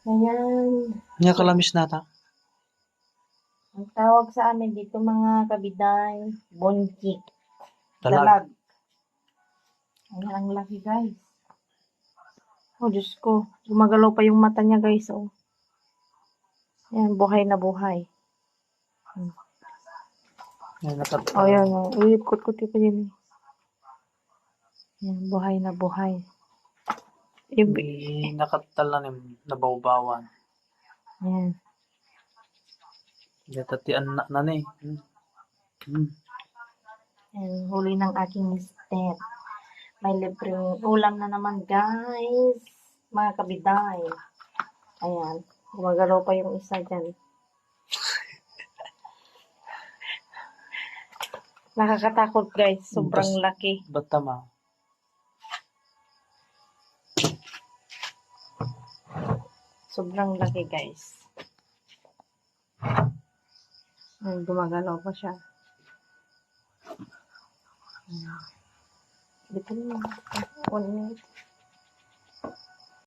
Ayan. Niya kalamis nata. Ang tawag sa amin dito mga kabiday, bonjik. Dalag. Dalag. Ayan, ang laki guys. Oh, Diyos ko. Gumagalaw pa yung mata niya guys. Oh. Ayan, buhay na buhay. Yan, nakat, Oh, yan. Oh. Uy, kot-kot pa yun. Ayan, buhay na buhay. nakatalan nabawbawan. Ayan. Tatian na ni. Ayan, huli ng aking mister. May libreng ulam na naman guys. Mga kabiday. Ayan. Gumagalaw pa yung isa dyan. Nakakatakot guys. Sobrang laki. Batama. Sobrang laki guys. Ay, gumagalaw pa siya. Dito na. 1 minute.